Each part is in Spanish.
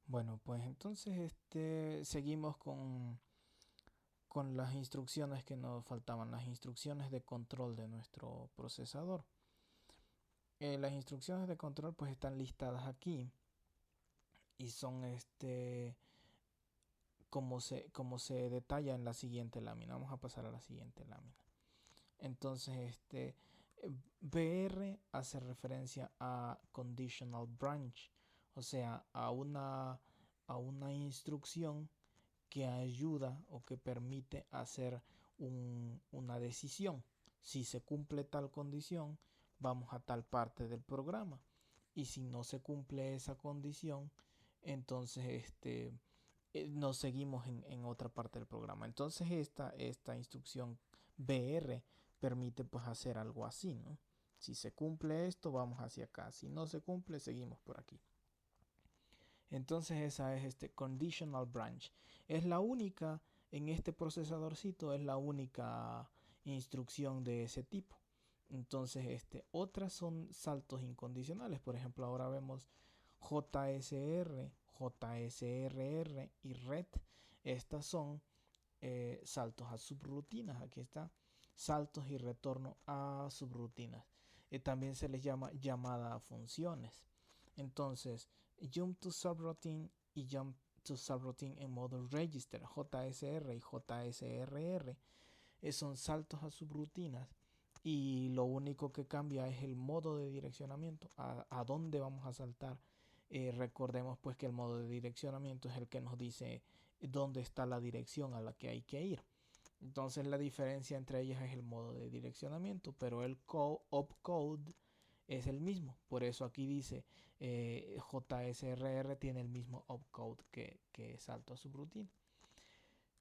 Bueno, pues entonces seguimos con las instrucciones que nos faltaban, las instrucciones de control de nuestro procesador. Las instrucciones de control pues están listadas aquí y son como se detalla en la siguiente lámina. Vamos a pasar a la siguiente lámina. Entonces, BR hace referencia a conditional branch, o sea, a una instrucción que ayuda o que permite hacer una decisión. Si se cumple tal condición, vamos a tal parte del programa. Y si no se cumple esa condición, entonces nos seguimos en otra parte del programa. Entonces esta instrucción BR permite pues hacer algo así, ¿no? Si se cumple esto, vamos hacia acá. Si no se cumple, seguimos por aquí. Entonces esa es conditional branch. Es la única, en este procesadorcito, es la única instrucción de ese tipo. Entonces, otras son saltos incondicionales. Por ejemplo, ahora vemos JSR, JSRR y RET. Estas son saltos a subrutinas. Aquí está, saltos y retorno a subrutinas. También se les llama llamada a funciones. Entonces, jump to subroutine y jump to subroutine en modo register, JSR y JSRR, son saltos a subrutinas y lo único que cambia es el modo de direccionamiento, a dónde vamos a saltar. Recordemos pues que el modo de direccionamiento es el que nos dice dónde está la dirección a la que hay que ir. Entonces la diferencia entre ellas es el modo de direccionamiento, pero el opcode es el mismo. Por eso aquí dice JSRR tiene el mismo opcode que salto a subrutina.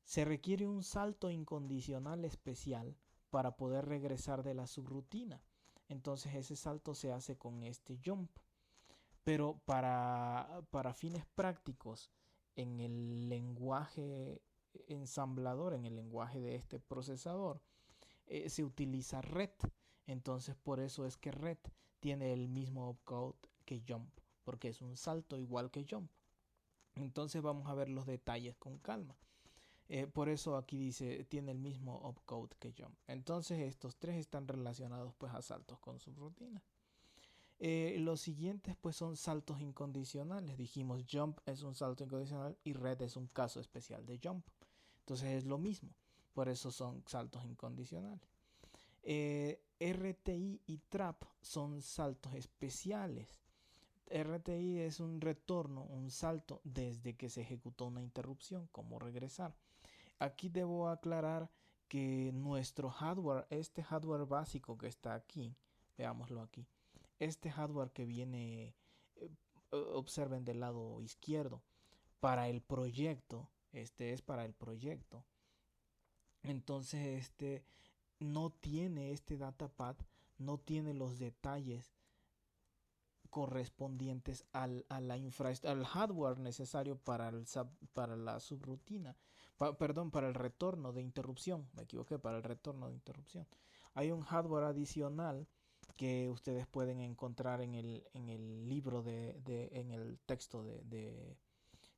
Se requiere un salto incondicional especial para poder regresar de la subrutina. Entonces ese salto se hace con este jump. Pero para fines prácticos, en el lenguaje ensamblador, en el lenguaje de este procesador, se utiliza ret. Entonces por eso es que ret tiene el mismo opcode que jump, porque es un salto igual que jump. Entonces vamos a ver los detalles con calma. Por eso aquí dice tiene el mismo opcode que jump. Entonces estos tres están relacionados pues a saltos con subrutina. Los siguientes pues son saltos incondicionales. Dijimos jump es un salto incondicional y red es un caso especial de jump. Entonces es lo mismo. Por eso son saltos incondicionales. RTI y trap son saltos especiales. RTI es un retorno, un salto desde que se ejecutó una interrupción, como regresar. Aquí debo aclarar que nuestro hardware, este hardware básico que está aquí, veámoslo aquí, este hardware que viene, observen del lado izquierdo, para el proyecto, este es para el proyecto. Entonces no tiene este datapad, no tiene los detalles correspondientes al hardware necesario para la subrutina, perdón, para el retorno de interrupción, me equivoqué, para el retorno de interrupción. Hay un hardware adicional que ustedes pueden encontrar en el libro en el texto de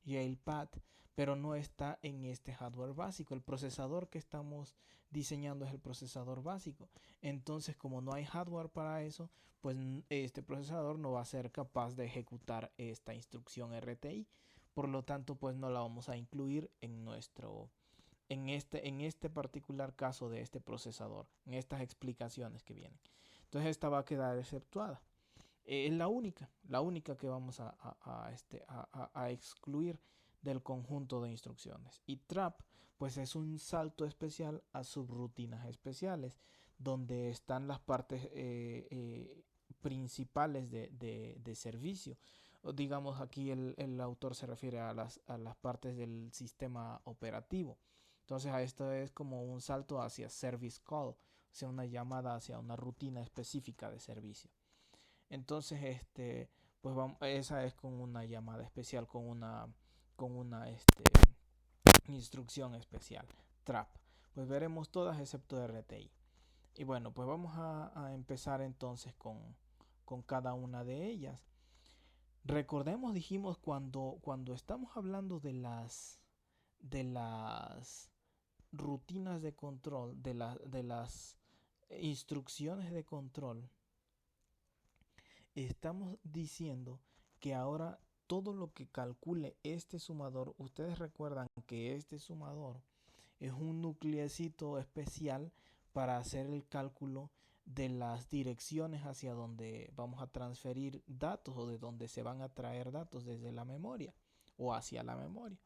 Jailpad, pero no está en este hardware básico. El procesador que estamos diseñando es el procesador básico. Entonces, como no hay hardware para eso, pues este procesador no va a ser capaz de ejecutar esta instrucción RTI. Por lo tanto, pues no la vamos a incluir en este particular caso de este procesador, en estas explicaciones que vienen. Entonces esta va a quedar exceptuada. Es la única que vamos a excluir del conjunto de instrucciones. Y trap, pues es un salto especial a subrutinas especiales, donde están las partes principales de servicio. O digamos, aquí el autor se refiere a las partes del sistema operativo. Entonces, a esto es como un salto hacia service call, o sea, una llamada hacia una rutina específica de servicio. Entonces, pues esa es con una llamada especial, con una instrucción especial, trap. Pues veremos todas excepto RTI. Y bueno, pues vamos a empezar entonces con cada una de ellas. Recordemos, dijimos, cuando estamos hablando de las rutinas de control, de las instrucciones de control, estamos diciendo que ahora todo lo que calcule este sumador, ustedes recuerdan que este sumador es un nucleecito especial para hacer el cálculo de las direcciones hacia donde vamos a transferir datos o de donde se van a traer datos desde la memoria o hacia la memoria.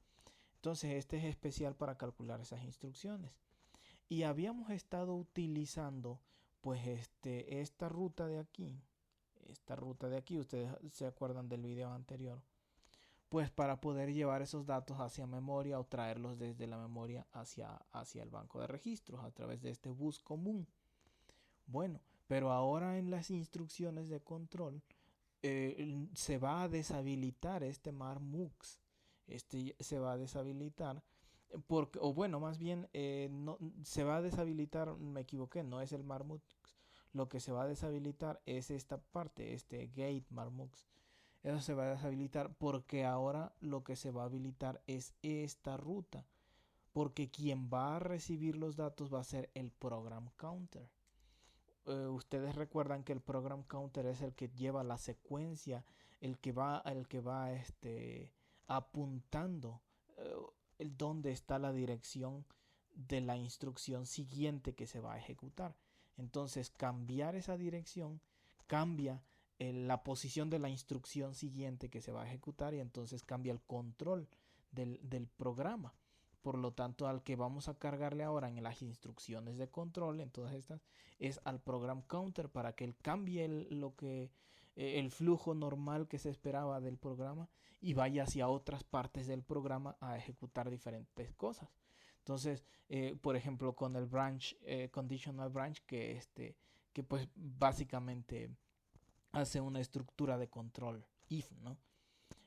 Entonces este es especial para calcular esas instrucciones. Y habíamos estado utilizando pues esta ruta de aquí, ustedes se acuerdan del video anterior, pues para poder llevar esos datos hacia memoria o traerlos desde la memoria hacia el banco de registros a través de este bus común. Bueno, pero ahora en las instrucciones de control se va a deshabilitar este marmux. Se va a deshabilitar porque, o bueno, más bien no, se va a deshabilitar, me equivoqué, no es el marmux. Lo que se va a deshabilitar es esta parte, este gate marmux. Eso se va a deshabilitar porque ahora lo que se va a habilitar es esta ruta. Porque quien va a recibir los datos va a ser el program counter. Ustedes recuerdan que el program counter es el que lleva la secuencia, el que va apuntando dónde está la dirección de la instrucción siguiente que se va a ejecutar. Entonces, cambiar esa dirección cambia la posición de la instrucción siguiente que se va a ejecutar y entonces cambia el control del programa. Por lo tanto, al que vamos a cargarle ahora en las instrucciones de control, en todas estas, es al program counter para que él cambie el flujo normal que se esperaba del programa y vaya hacia otras partes del programa a ejecutar diferentes cosas. Entonces, por ejemplo, con el branch, conditional branch, que pues básicamente hace una estructura de control if, ¿no?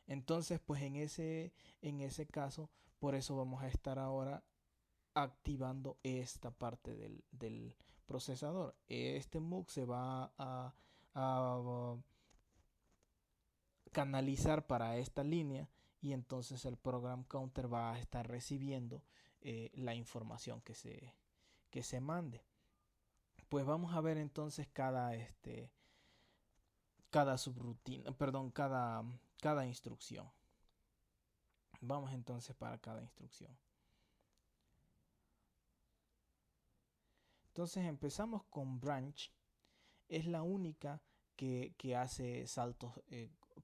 Entonces, pues en ese caso, por eso vamos a estar ahora activando esta parte del procesador. Este MOOC se va a canalizar para esta línea y entonces el program counter va a estar recibiendo la información que se mande. Pues vamos a ver entonces cada subrutina, perdón, cada instrucción. Vamos entonces para cada instrucción. Entonces empezamos con branch. Es la única que hace saltos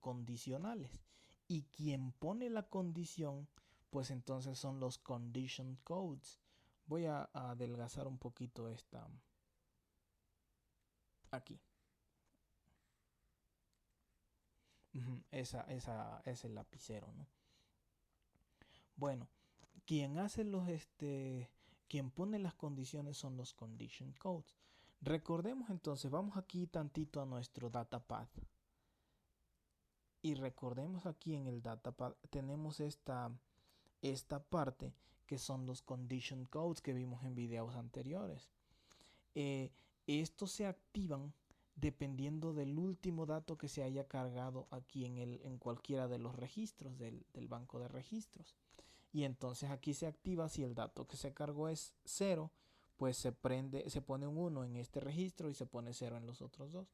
condicionales. Y quien pone la condición, pues entonces son los condition codes. Voy a adelgazar un poquito esta aquí. Esa es el lapicero, ¿no? Bueno, quien hace quien pone las condiciones son los condition codes. Recordemos entonces, vamos aquí tantito a nuestro datapad. Y recordemos aquí en el datapad tenemos esta parte que son los condition codes que vimos en videos anteriores. Estos se activan dependiendo del último dato que se haya cargado aquí en cualquiera de los registros del banco de registros. Y entonces aquí se activa si el dato que se cargó es 0, pues se pone un 1 en este registro y se pone 0 en los otros dos.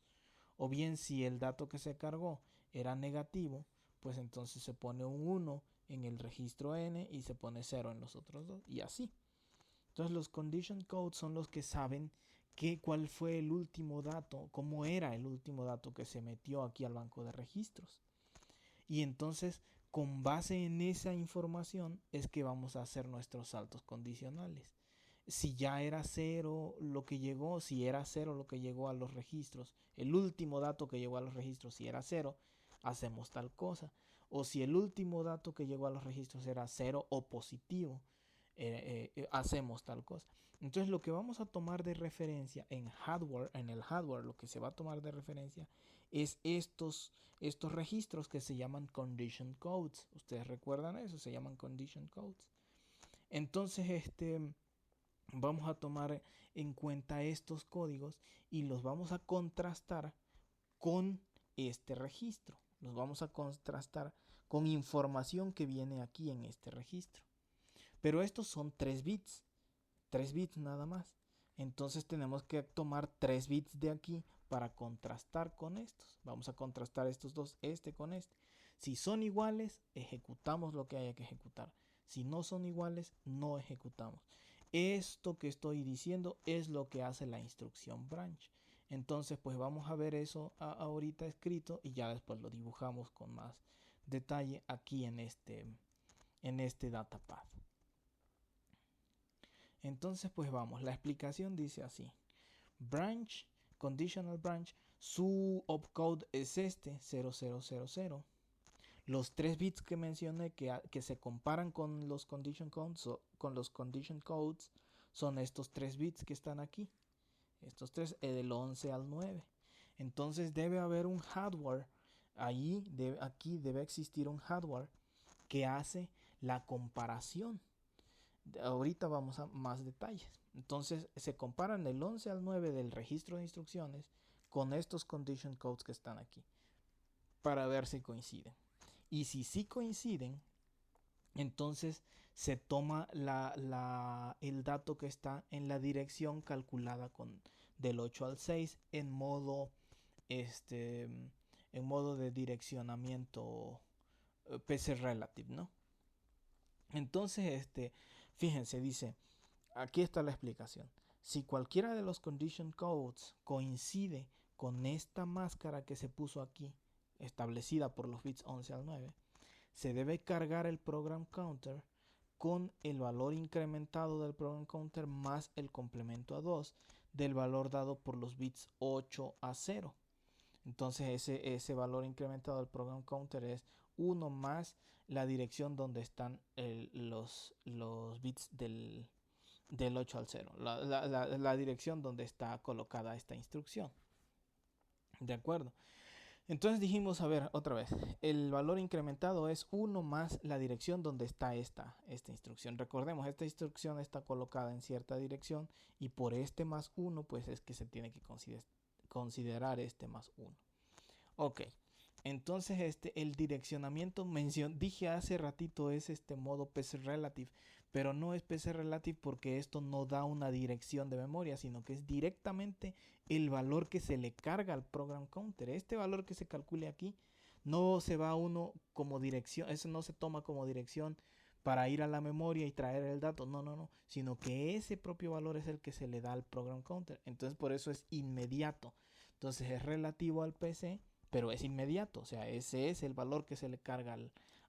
O bien si el dato que se cargó era negativo, pues entonces se pone un 1 en el registro N y se pone 0 en los otros dos. Y así. Entonces los condition codes son los que saben cuál fue el último dato, cómo era el último dato que se metió aquí al banco de registros. Y entonces, con base en esa información, es que vamos a hacer nuestros saltos condicionales. Si ya era 0 lo que llegó, si era 0 lo que llegó a los registros, el último dato que llegó a los registros, si era 0, hacemos tal cosa. O si el último dato que llegó a los registros era 0 o positivo, hacemos tal cosa. Entonces lo que vamos a tomar de referencia en el hardware, lo que se va a tomar de referencia es estos registros que se llaman condition codes. Ustedes recuerdan eso, se llaman condition codes. Entonces vamos a tomar en cuenta estos códigos y los vamos a contrastar con este registro. Los vamos a contrastar con información que viene aquí en este registro. Pero estos son 3 bits. 3 bits nada más. Entonces tenemos que tomar 3 bits de aquí para contrastar con estos. Vamos a contrastar estos dos, este con este. Si son iguales, ejecutamos lo que haya que ejecutar. Si no son iguales, no ejecutamos. Esto que estoy diciendo es lo que hace la instrucción branch. Entonces, pues vamos a ver eso ahorita escrito y ya después lo dibujamos con más detalle aquí en este datapath. Entonces, pues vamos, la explicación dice así. Branch, conditional branch, su opcode es este, 0000. Los 3 bits que mencioné que se comparan con los condition codes son estos 3 bits que están aquí. Estos 3 del 11 al 9. Entonces debe haber un hardware. Aquí debe existir un hardware que hace la comparación. Ahorita vamos a más detalles. Entonces se comparan el 11 al 9 del registro de instrucciones con estos condition codes que están aquí para ver si coinciden. Y si sí coinciden, entonces se toma el dato que está en la dirección calculada del 8 al 6 en modo de direccionamiento PC Relative, ¿no? Entonces, fíjense, dice, aquí está la explicación. Si cualquiera de los condition codes coincide con esta máscara que se puso aquí, establecida por los bits 11 al 9, se debe cargar el program counter con el valor incrementado del program counter más el complemento a 2 del valor dado por los bits 8 a 0. Entonces ese valor incrementado del program counter es 1 más la dirección donde están los bits del 8 al 0. La dirección donde está colocada esta instrucción. ¿De acuerdo? Entonces dijimos, a ver, otra vez, el valor incrementado es 1 más la dirección donde está esta instrucción. Recordemos, esta instrucción está colocada en cierta dirección y por este más 1, pues es que se tiene que considerar este más 1. Ok, entonces el direccionamiento dije hace ratito es modo PC Relative, pero no es PC Relative porque esto no da una dirección de memoria, sino que es directamente el valor que se le carga al program counter. Este valor que se calcule aquí no se va uno como dirección, eso no se toma como dirección para ir a la memoria y traer el dato, no, sino que ese propio valor es el que se le da al program counter. Entonces por eso es inmediato. Entonces es relativo al PC, pero es inmediato, o sea, ese es el valor que se le carga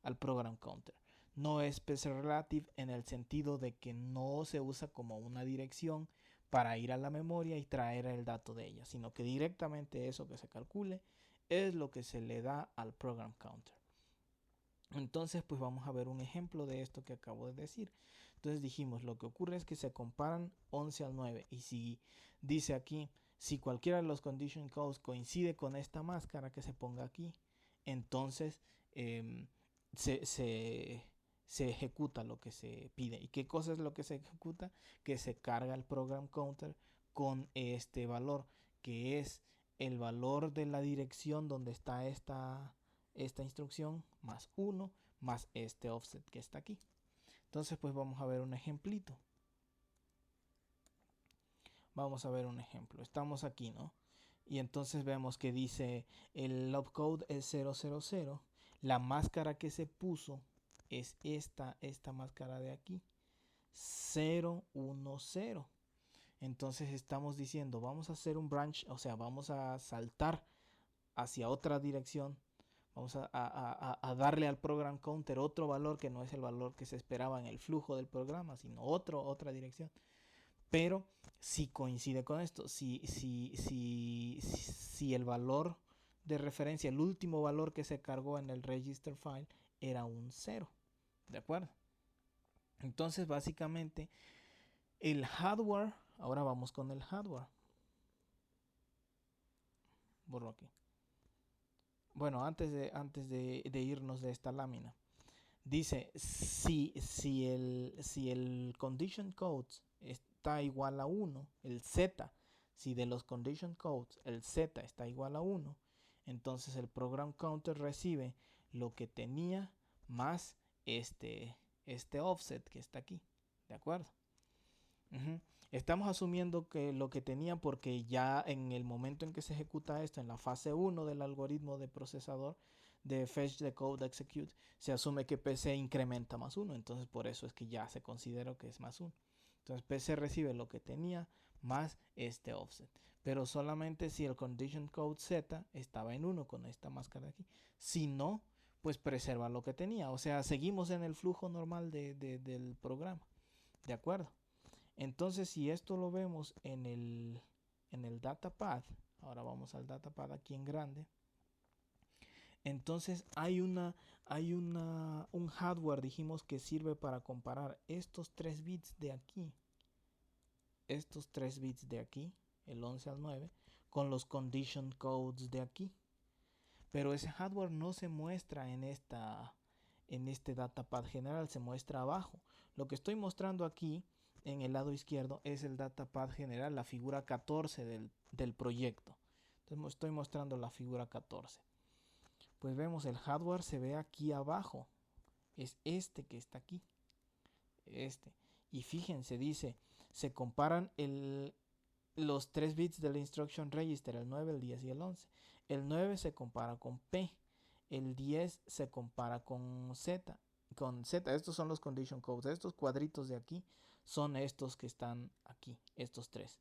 al program counter. No es PC Relative en el sentido de que no se usa como una dirección para ir a la memoria y traer el dato de ella, sino que directamente eso que se calcule es lo que se le da al program counter. Entonces, pues vamos a ver un ejemplo de esto que acabo de decir. Entonces dijimos, lo que ocurre es que se comparan 11 al 9 y si dice aquí, si cualquiera de los condition codes coincide con esta máscara que se ponga aquí, entonces se ejecuta lo que se pide. ¿Y qué cosa es lo que se ejecuta? Que se carga el program counter con este valor, que es el valor de la dirección donde está esta instrucción más 1 más este offset que está aquí. Entonces pues vamos a ver un ejemplito. Vamos a ver un ejemplo. Estamos aquí, ¿no? Y entonces vemos que dice el opcode es 000. La máscara que se puso es esta máscara de aquí. 010. Entonces estamos diciendo, vamos a hacer un branch, o sea, vamos a saltar hacia otra dirección. Vamos a darle al program counter otro valor que no es el valor que se esperaba en el flujo del programa, sino otra dirección. Pero si coincide con esto, si el valor de referencia, el último valor que se cargó en el register file era un 0. ¿De acuerdo? Entonces básicamente el hardware, ahora vamos con el hardware. Borro aquí. Bueno, antes de irnos de esta lámina. Dice, si el condition codes está igual a 1, el Z, si de los condition codes el Z está igual a 1, Entonces el program counter recibe lo que tenía más este offset que está aquí. ¿De acuerdo? Estamos asumiendo que lo que tenía porque ya en el momento en que se ejecuta esto, en la fase 1 del algoritmo de procesador de Fetch, Decode, Execute, se asume que PC incrementa más 1. Entonces por eso es que ya se considera que es más 1. Entonces PC recibe lo que tenía más este offset. Pero solamente si el condition code Z estaba en 1 con esta máscara de aquí. Si no, pues preserva lo que tenía. O sea, seguimos en el flujo normal del programa. ¿De acuerdo? Entonces, si esto lo vemos en el datapad, ahora vamos al datapad aquí en grande. Entonces un hardware, dijimos, que sirve para comparar estos 3 bits de aquí, el 11 al 9, con los condition codes de aquí. Pero ese hardware no se muestra en este datapad general, se muestra abajo. Lo que estoy mostrando aquí en el lado izquierdo es el datapad general, la figura 14 del proyecto. Entonces estoy mostrando la figura 14. Pues vemos el hardware se ve aquí abajo. Es este que está aquí. Y fíjense, dice, se comparan los 3 bits del instruction register, el 9, el 10 y el 11. El 9 se compara con P. El 10 se compara con Z. Estos son los condition codes. Estos cuadritos de aquí son estos que están aquí, estos 3.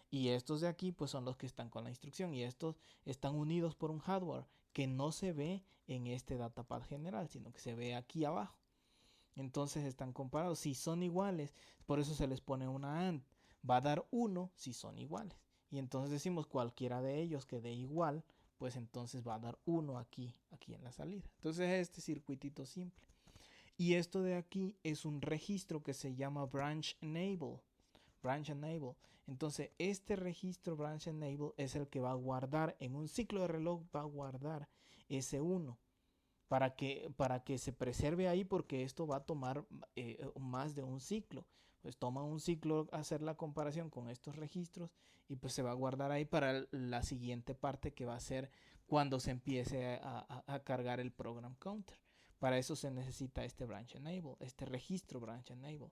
Y estos de aquí pues son los que están con la instrucción. Y estos están unidos por un hardware que no se ve en este datapad general, sino que se ve aquí abajo. Entonces están comparados. Si son iguales, por eso se les pone una AND. Va a dar 1 si son iguales. Y entonces decimos cualquiera de ellos que dé igual, pues entonces va a dar 1 aquí en la salida. Entonces este circuitito simple. Y esto de aquí es un registro que se llama branch enable. Entonces este registro branch enable es el que va a guardar en un ciclo de reloj, va a guardar ese 1 para que se preserve ahí, porque esto va a tomar más de un ciclo. Pues toma un ciclo hacer la comparación con estos registros y pues se va a guardar ahí para la siguiente parte, que va a ser cuando se empiece a cargar el program counter. Para eso se necesita este branch enable, este registro branch enable.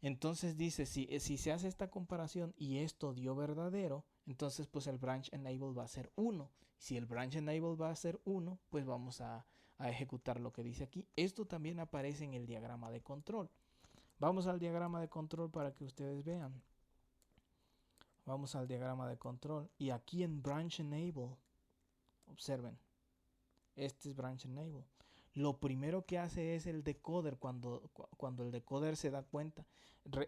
Entonces dice, si se hace esta comparación y esto dio verdadero, entonces pues el branch enable va a ser 1. Si el branch enable va a ser 1, pues vamos a ejecutar lo que dice aquí. Esto también aparece en el diagrama de control. Vamos al diagrama de control para que ustedes vean. Vamos al diagrama de control. Y aquí en branch enable, observen, este es branch enable. Lo primero que hace es el decoder. Cuando el decoder se da cuenta,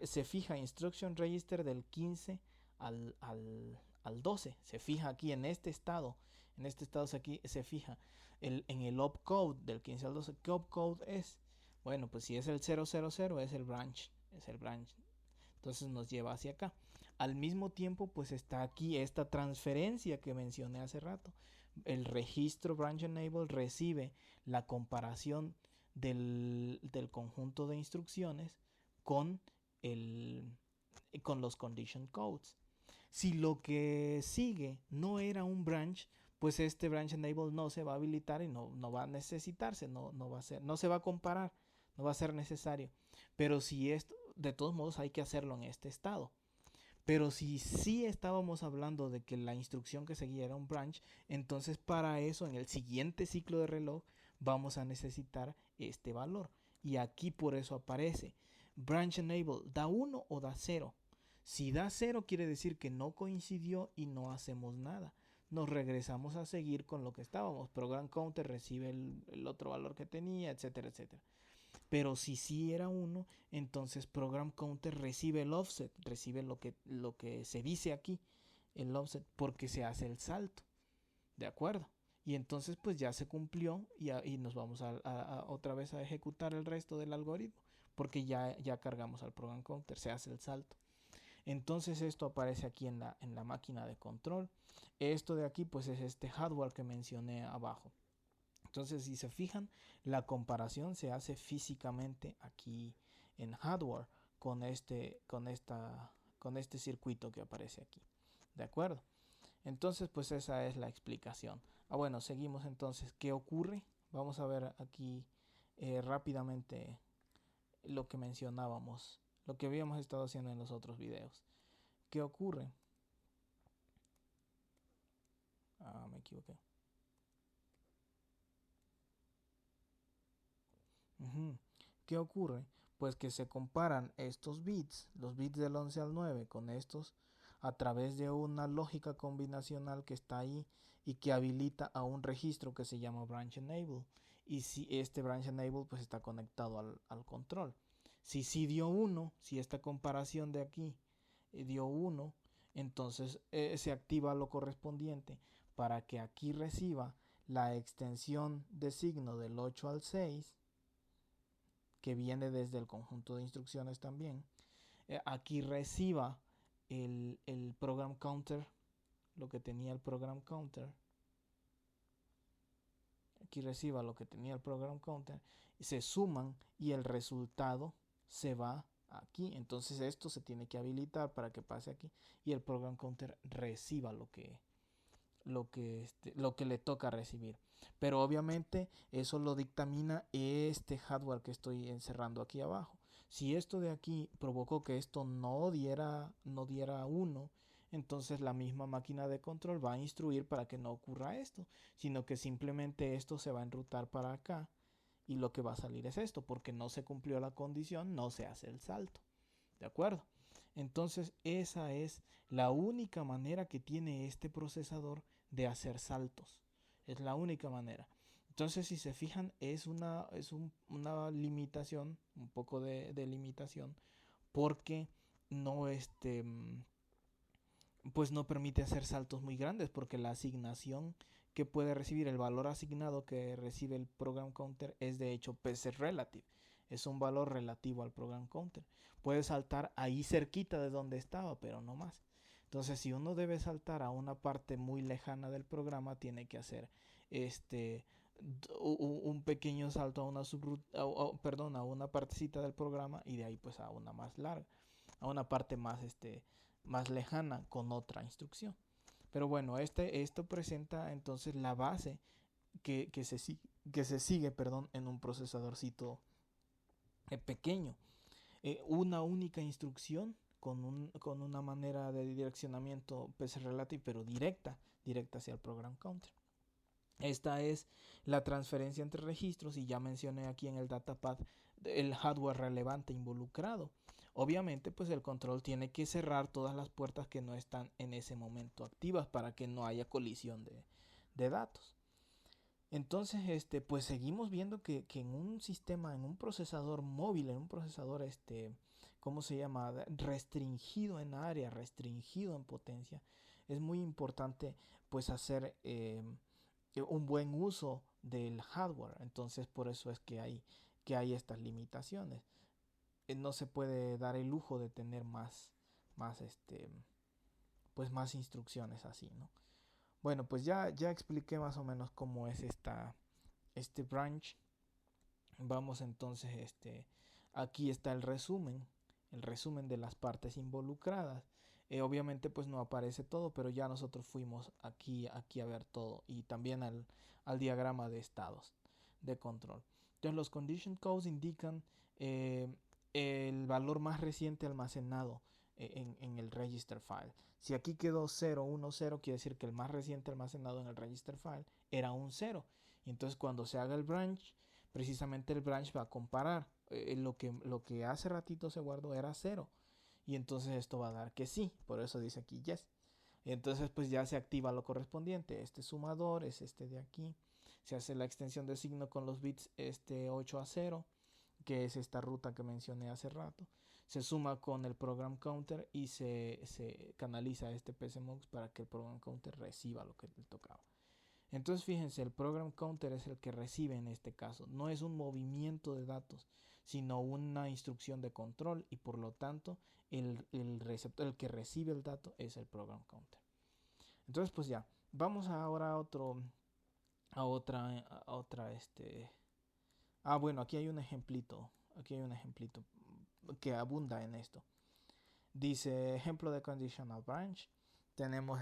se fija instruction register del 15 al 12. Se fija aquí en este estado. En este estado aquí se fija en el opcode del 15 al 12. ¿Qué opcode es? Bueno, pues si es el 000 es el branch. Entonces nos lleva hacia acá. Al mismo tiempo, pues está aquí esta transferencia que mencioné hace rato. El registro branch enable recibe la comparación del conjunto de instrucciones con los condition codes. Si lo que sigue no era un branch, pues este branch enable no se va a habilitar y no va a necesitarse, no se va a comparar, no va a ser necesario. Pero si esto, de todos modos, hay que hacerlo en este estado. Pero si sí estábamos hablando de que la instrucción que seguía era un branch, entonces para eso en el siguiente ciclo de reloj vamos a necesitar este valor. Y aquí por eso aparece branch enable, ¿da 1 o da 0? Si da 0 quiere decir que no coincidió y no hacemos nada. Nos regresamos a seguir con lo que estábamos. Program counter recibe el otro valor que tenía, etcétera, etcétera. Pero si sí era 1, entonces program counter recibe el offset, recibe lo que se dice aquí, el offset, porque se hace el salto. ¿De acuerdo? Y entonces pues ya se cumplió y nos vamos otra vez a ejecutar el resto del algoritmo, porque ya cargamos al program counter, se hace el salto. Entonces esto aparece aquí en la máquina de control. Esto de aquí pues es este hardware que mencioné abajo. Entonces, si se fijan, la comparación se hace físicamente aquí en hardware con este circuito que aparece aquí. ¿De acuerdo? Entonces, pues esa es la explicación. Bueno, seguimos entonces. ¿Qué ocurre? Vamos a ver aquí rápidamente lo que mencionábamos, lo que habíamos estado haciendo en los otros videos. ¿Qué ocurre? Me equivoqué. ¿Qué ocurre? Pues que se comparan estos bits, los bits del 11 al 9, con estos a través de una lógica combinacional que está ahí y que habilita a un registro que se llama branch enable. Y si este branch enable pues está conectado al control. Si sí dio 1, si esta comparación de aquí dio 1, entonces se activa lo correspondiente para que aquí reciba la extensión de signo del 8 al 6, que viene desde el conjunto de instrucciones también. Aquí reciba el program counter, lo que tenía el program counter. Aquí reciba lo que tenía el program counter. Se suman y el resultado se va aquí. Entonces esto se tiene que habilitar para que pase aquí y el program counter reciba lo que le toca recibir. Pero obviamente eso lo dictamina este hardware que estoy encerrando aquí abajo. Si esto de aquí provocó que esto no diera 1, entonces la misma máquina de control va a instruir para que no ocurra esto, sino que simplemente esto se va a enrutar para acá y lo que va a salir es esto, porque no se cumplió la condición, no se hace el salto. ¿De acuerdo? Entonces esa es la única manera que tiene este procesador de hacer saltos. Es la única manera. Entonces si se fijan una limitación, un poco de limitación, porque no pues no permite hacer saltos muy grandes, porque la asignación que puede recibir, el valor asignado que recibe el program counter es de hecho PC relative. Es un valor relativo al program counter. Puede saltar ahí cerquita de donde estaba, pero no más. Entonces, si uno debe saltar a una parte muy lejana del programa, tiene que hacer un pequeño salto a una perdón, a una partecita del programa y de ahí pues a una más larga, a una parte más lejana con otra instrucción. Pero bueno, esto presenta entonces la base que se sigue, perdón, en un procesadorcito pequeño. Una única instrucción con una manera de direccionamiento PC relative, pero directa hacia el program counter. Esta es la transferencia entre registros y ya mencioné aquí en el datapad el hardware relevante involucrado. Obviamente pues el control tiene que cerrar todas las puertas que no están en ese momento activas para que no haya colisión de datos. Entonces, pues seguimos viendo que en un sistema, en un procesador móvil, en un procesador, ¿cómo se llama? Restringido en área, restringido en potencia, es muy importante pues hacer un buen uso del hardware. Entonces, por eso es que hay estas limitaciones. No se puede dar el lujo de tener más, pues más instrucciones así, ¿no? Bueno, pues ya expliqué más o menos cómo es este branch. Vamos entonces, aquí está el resumen de las partes involucradas. Obviamente pues no aparece todo, pero ya nosotros fuimos aquí a ver todo y también al diagrama de estados de control. Entonces los condition codes indican el valor más reciente almacenado en el register file. Si aquí quedó 0, 1, 0, quiere decir que el más reciente almacenado en el register file era un 0. Y entonces cuando se haga el branch, precisamente el branch va a comparar. Lo que hace ratito se guardó era 0. Y entonces esto va a dar que sí. Por eso dice aquí yes. Y entonces pues ya se activa lo correspondiente. Este sumador es este de aquí. Se hace la extensión de signo con los bits 8 a 0, que es esta ruta que mencioné hace rato. Se suma con el program counter y se canaliza este PCMUX para que el program counter reciba lo que le tocaba. Entonces fíjense, el program counter es el que recibe en este caso. No es un movimiento de datos, sino una instrucción de control y por lo tanto el receptor, el que recibe el dato es el program counter. Entonces pues ya, vamos ahora a otra. Bueno, aquí hay un ejemplito que abunda en esto. Dice ejemplo de conditional branch. tenemos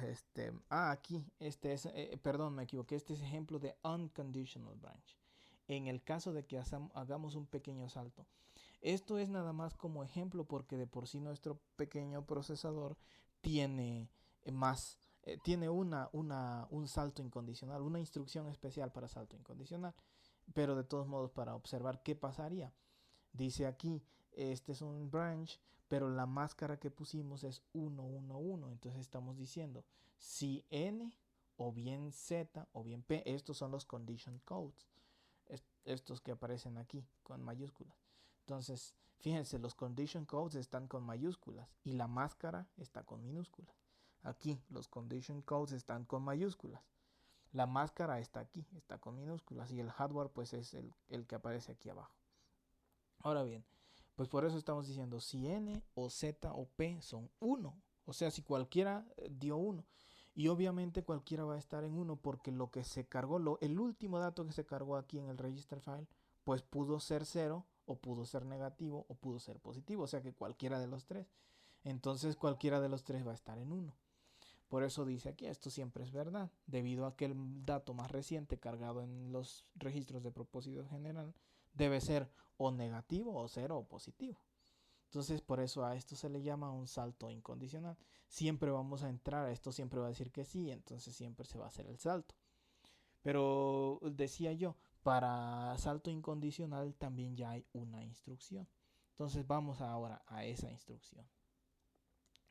aquí, este es, perdón, me equivoqué, este es ejemplo de unconditional branch. En el caso de que hagamos un pequeño salto. Esto es nada más como ejemplo porque de por sí nuestro pequeño procesador tiene tiene un salto incondicional, una instrucción especial para salto incondicional. Pero de todos modos, para observar qué pasaría. Dice aquí, este es un branch, pero la máscara que pusimos es 1, 1, 1. Entonces estamos diciendo, si n o bien z o bien p, estos son los condition codes, estos que aparecen aquí con mayúsculas. Entonces, fíjense, los condition codes están con mayúsculas y la máscara está con minúsculas. Aquí los condition codes están con mayúsculas. La máscara está aquí, está con minúsculas y el hardware pues es el que aparece aquí abajo. Ahora bien, pues por eso estamos diciendo si n o z o p son 1. O sea, si cualquiera dio 1. Y obviamente cualquiera va a estar en 1 porque lo que se cargó, el último dato que se cargó aquí en el register file, pues pudo ser 0 o pudo ser negativo o pudo ser positivo. O sea que cualquiera de los tres. Entonces cualquiera de los tres va a estar en 1. Por eso dice aquí, esto siempre es verdad, debido a que el dato más reciente cargado en los registros de propósito general debe ser o negativo o 0 o positivo. Entonces por eso a esto se le llama un salto incondicional. Siempre vamos a entrar, a esto siempre va a decir que sí, entonces siempre se va a hacer el salto. Pero decía yo, para salto incondicional también ya hay una instrucción. Entonces vamos ahora a esa instrucción.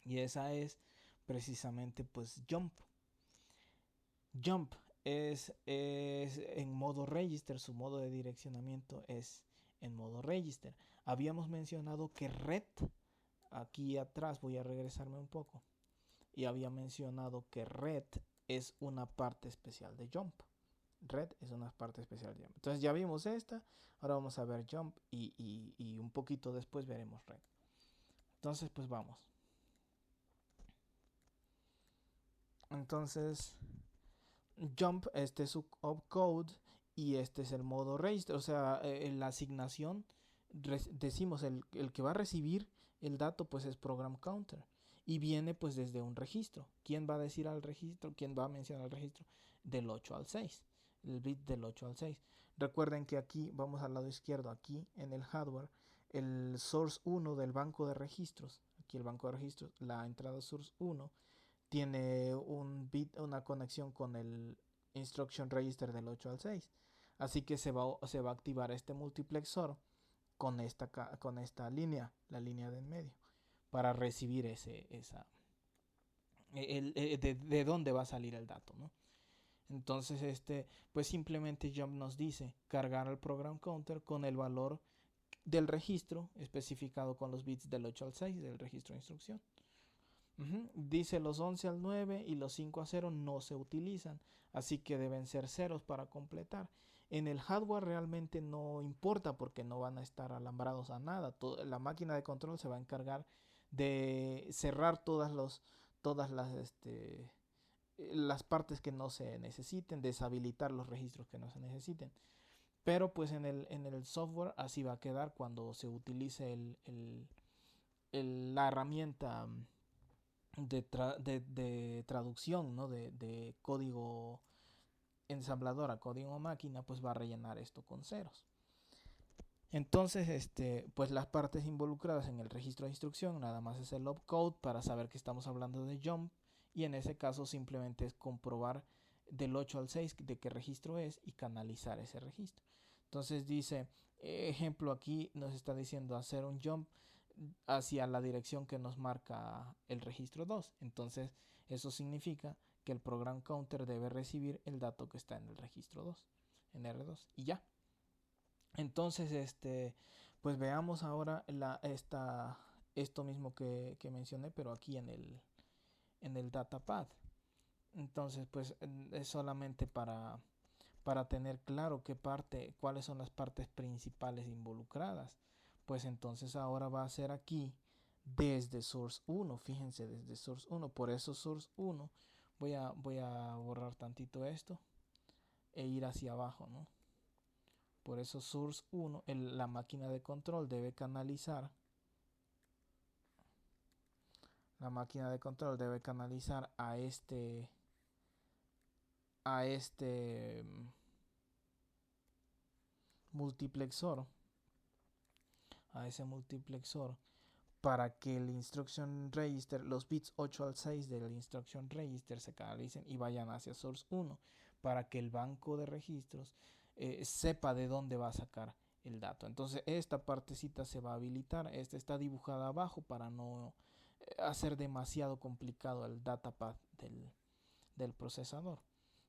Y esa es precisamente pues jump. Jump es en modo register, su modo de direccionamiento es en modo register. Habíamos mencionado que red, aquí atrás voy a regresarme un poco, y había mencionado que red es una parte especial de jump. Red es una parte especial de jump. Entonces ya vimos esta, ahora vamos a ver jump y un poquito después veremos red. Entonces pues vamos. Entonces jump, este es su opcode y este es el modo register, o sea, la asignación, decimos el que va a recibir el dato pues es program counter y viene pues desde un registro. ¿Quién va a decir al registro? ¿Quién va a mencionar al registro? Del 8 al 6, el bit del 8 al 6. Recuerden que aquí, vamos al lado izquierdo, aquí en el hardware, el source 1 del banco de registros, aquí el banco de registros, la entrada source 1 tiene un bit, una conexión con el instruction register del 8 al 6. Así que se va a activar este multiplexor con esta línea, la línea de en medio, para recibir de dónde va a salir el dato, ¿no? Entonces, pues simplemente jump nos dice cargar al program counter con el valor del registro especificado con los bits del 8 al 6 del registro de instrucción. Dice los 11 al 9 y los 5 a 0 no se utilizan, así que deben ser ceros para completar. En el hardware realmente no importa porque no van a estar alambrados a nada. La máquina de control se va a encargar de cerrar todas las partes que no se necesiten, deshabilitar los registros que no se necesiten. Pero pues en el software así va a quedar cuando se utilice la herramienta de traducción, ¿no? de código ensamblador a código máquina, pues va a rellenar esto con ceros. Entonces, pues las partes involucradas en el registro de instrucción nada más es el opcode para saber que estamos hablando de jump y en ese caso simplemente es comprobar del 8 al 6 de qué registro es y canalizar ese registro. Entonces dice, ejemplo aquí nos está diciendo hacer un jump hacia la dirección que nos marca el registro 2. Entonces eso significa que el program counter debe recibir el dato que está en el registro 2, en R2 y ya. Entonces, pues veamos ahora esto mismo que mencioné, pero aquí en el datapad. Entonces, pues es solamente para tener claro cuáles son las partes principales involucradas. Pues entonces ahora va a ser aquí desde source 1, fíjense, desde source 1. Por eso source 1, voy a borrar tantito esto e ir hacia abajo, ¿no? Por eso source 1, la máquina de control debe canalizar La máquina de control debe canalizar a este multiplexor, a ese multiplexor, para que el instruction register, los bits 8 al 6 del instruction register se canalicen y vayan hacia source 1, para que el banco de registros sepa de dónde va a sacar el dato. Entonces esta partecita se va a habilitar, esta está dibujada abajo para no hacer demasiado complicado el datapath del procesador.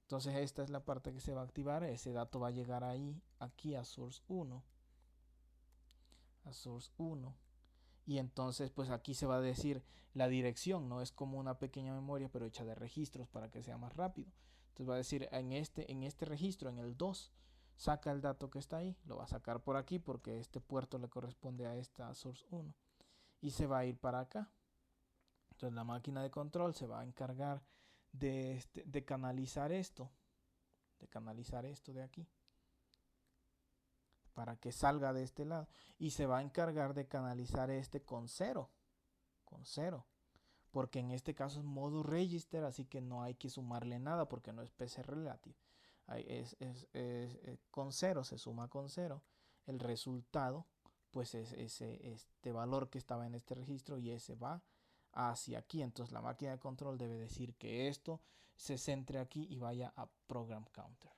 Entonces esta es la parte que se va a activar, ese dato va a llegar ahí, aquí a source 1, y entonces pues aquí se va a decir la dirección, no es como una pequeña memoria pero hecha de registros para que sea más rápido. Entonces va a decir en este registro, en el 2, saca el dato que está ahí, lo va a sacar por aquí porque este puerto le corresponde a esta source 1 y se va a ir para acá. Entonces la máquina de control se va a encargar de canalizar esto, de aquí, para que salga de este lado. Y se va a encargar de canalizar este con 0, porque en este caso es modo register, así que no hay que sumarle nada porque no es PC relative. Con 0, se suma con 0. El resultado pues es este valor que estaba en este registro y ese va hacia aquí. Entonces la máquina de control debe decir que esto se centre aquí y vaya a program counter.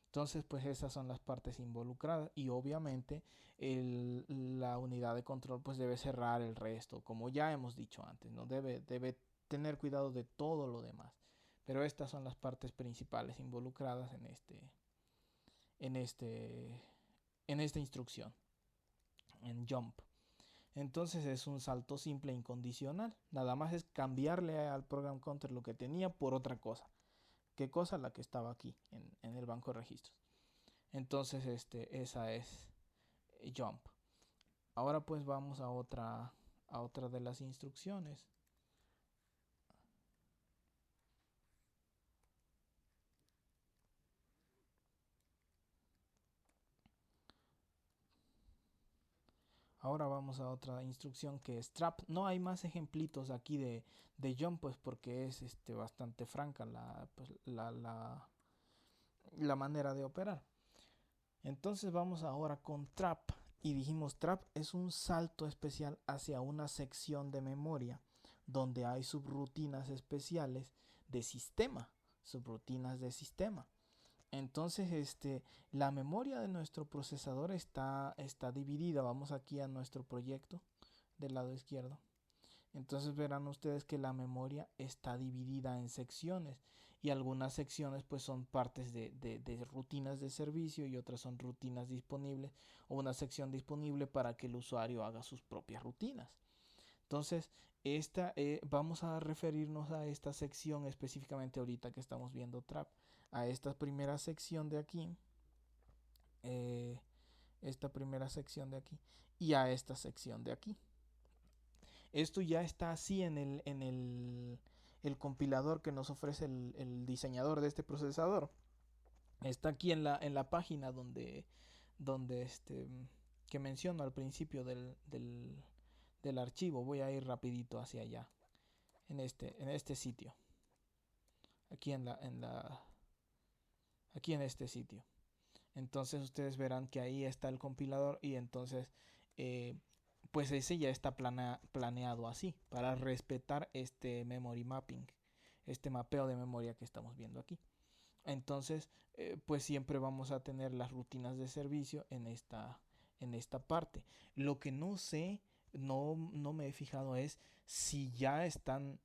Entonces, pues esas son las partes involucradas y obviamente la unidad de control pues debe cerrar el resto, como ya hemos dicho antes, ¿no? Debe tener cuidado de todo lo demás. Pero estas son las partes principales involucradas en, este, en esta instrucción, en jump. Entonces es un salto simple e incondicional. Nada más es cambiarle al program counter lo que tenía por otra cosa. ¿Qué cosa? La que estaba aquí en el banco de registros. Entonces esa es jump. Ahora pues vamos a otra de las instrucciones. Ahora vamos a otra instrucción que es trap. No hay más ejemplitos aquí de jump, pues porque es bastante franca la manera de operar. Entonces vamos ahora con trap. Y dijimos trap es un salto especial hacia una sección de memoria donde hay subrutinas especiales de sistema. Subrutinas de sistema. Entonces, la memoria de nuestro procesador está dividida. Vamos aquí a nuestro proyecto del lado izquierdo. Entonces verán ustedes que la memoria está dividida en secciones y algunas secciones pues son partes de rutinas de servicio y otras son rutinas disponibles o una sección disponible para que el usuario haga sus propias rutinas. Entonces, vamos a referirnos a esta sección específicamente ahorita que estamos viendo trap, a esta primera sección de aquí, eh, y a esta sección de aquí. Esto ya está así el compilador que nos ofrece el diseñador de este procesador. Está aquí en la página donde que menciono al principio del archivo. Voy a ir rapidito hacia allá, en este sitio. Aquí en este sitio. Entonces ustedes verán que ahí está el compilador y entonces pues ese ya está planeado así para respetar este memory mapping, este mapeo de memoria que estamos viendo aquí. Entonces pues siempre vamos a tener las rutinas de servicio en esta parte. Lo que no sé, no me he fijado es si ya están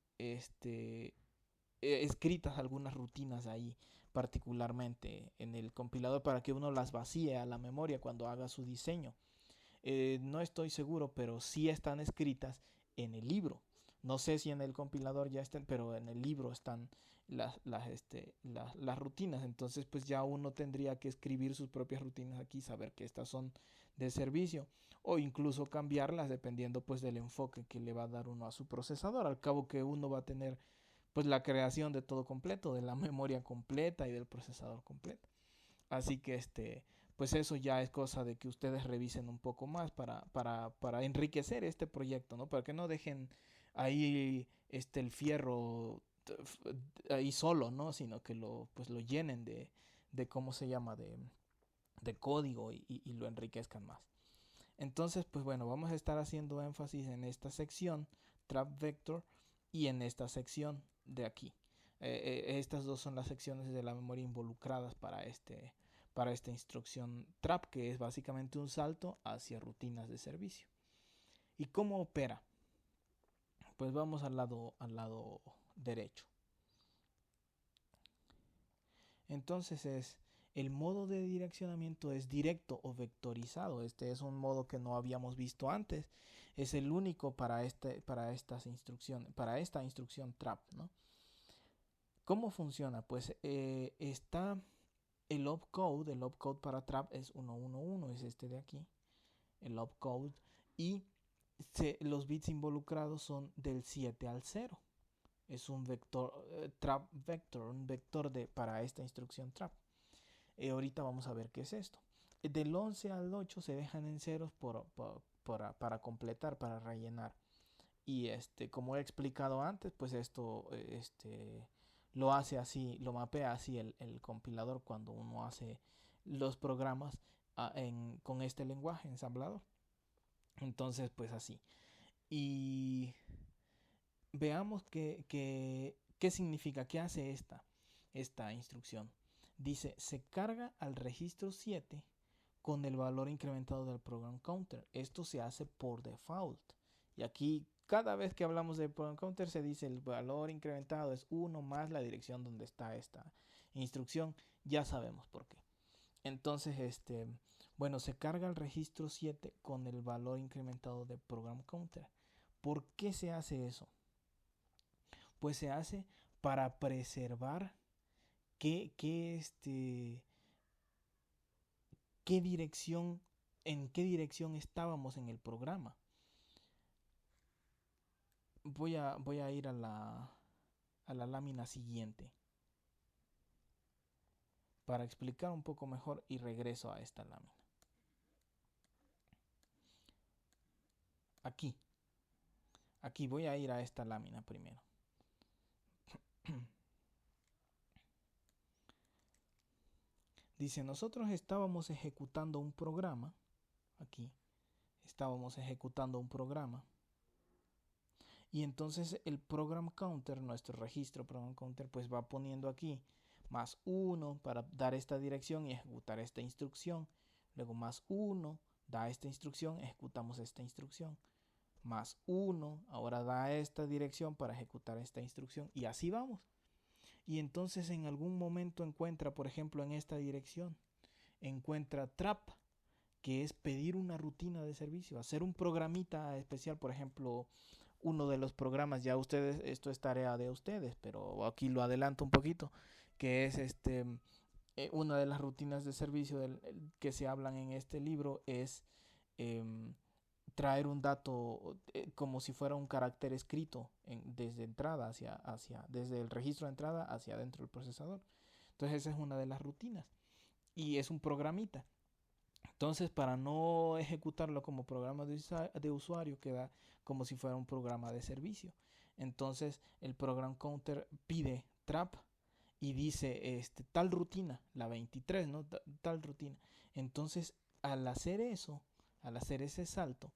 escritas algunas rutinas ahí particularmente en el compilador para que uno las vacíe a la memoria cuando haga su diseño. No estoy seguro, pero sí están escritas en el libro. No sé si en el compilador ya están, pero en el libro están las rutinas. Entonces pues ya uno tendría que escribir sus propias rutinas aquí, saber que estas son de servicio o incluso cambiarlas dependiendo pues del enfoque que le va a dar uno a su procesador. Al cabo que uno va a tener pues la creación de todo completo, de la memoria completa y del procesador completo. Así que pues eso ya es cosa de que ustedes revisen un poco más para enriquecer este proyecto, ¿no? Para que no dejen ahí el fierro ahí solo, ¿no? Sino que pues lo llenen de ¿cómo se llama? De código y lo enriquezcan más. Entonces, pues bueno, vamos a estar haciendo énfasis en esta sección, trap vector, y en esta sección de aquí. Estas dos son las secciones de la memoria involucradas para esta instrucción trap, que es básicamente un salto hacia rutinas de servicio. ¿Y cómo opera? Pues vamos al lado derecho. Entonces el modo de direccionamiento es directo o vectorizado. Este es un modo que no habíamos visto antes. Es el único para esta instrucción trap, ¿no? ¿Cómo funciona? Pues está el opcode para trap es 111, es este de aquí, el opcode, y los bits involucrados son del 7 al 0. Es un vector, trap vector, un vector para esta instrucción trap. Ahorita vamos a ver qué es esto. Del 11 al 8 se dejan en ceros para completar, para rellenar. Y como he explicado antes, pues esto lo hace así, lo mapea así el compilador cuando uno hace los programas con este lenguaje ensamblador. Entonces, pues así. Y veamos qué significa, qué hace esta instrucción. Dice, se carga al registro 7 con el valor incrementado del program counter. Esto se hace por default. Y aquí, cada vez que hablamos de program counter, se dice el valor incrementado es 1 más la dirección donde está esta instrucción. Ya sabemos por qué. Entonces, bueno, se carga el registro 7 con el valor incrementado de program counter. ¿Por qué se hace eso? Pues se hace para preservar qué, qué dirección, en qué dirección estábamos en el programa. Voy a ir a la lámina siguiente para explicar un poco mejor y regreso a esta lámina. Aquí voy a ir a esta lámina primero. Dice, nosotros estábamos ejecutando un programa. Aquí estábamos ejecutando un programa. Y entonces el program counter, nuestro registro program counter, pues va poniendo aquí más 1 para dar esta dirección y ejecutar esta instrucción. Luego más 1 da esta instrucción, ejecutamos esta instrucción. Más 1 ahora da esta dirección para ejecutar esta instrucción. Y así vamos. Y entonces en algún momento encuentra, por ejemplo, en esta dirección, encuentra trap, que es pedir una rutina de servicio, hacer un programita especial, por ejemplo, uno de los programas, ya ustedes, esto es tarea de ustedes, pero aquí lo adelanto un poquito, que es una de las rutinas de servicio que se hablan en este libro es traer un dato como si fuera un carácter escrito desde entrada desde el registro de entrada hacia adentro del procesador. Entonces esa es una de las rutinas y es un programita. Entonces, para no ejecutarlo como programa de usuario, queda como si fuera un programa de servicio. Entonces, el program counter pide trap y dice tal rutina, la 23, ¿no? Tal rutina. Entonces, al hacer eso, al hacer ese salto,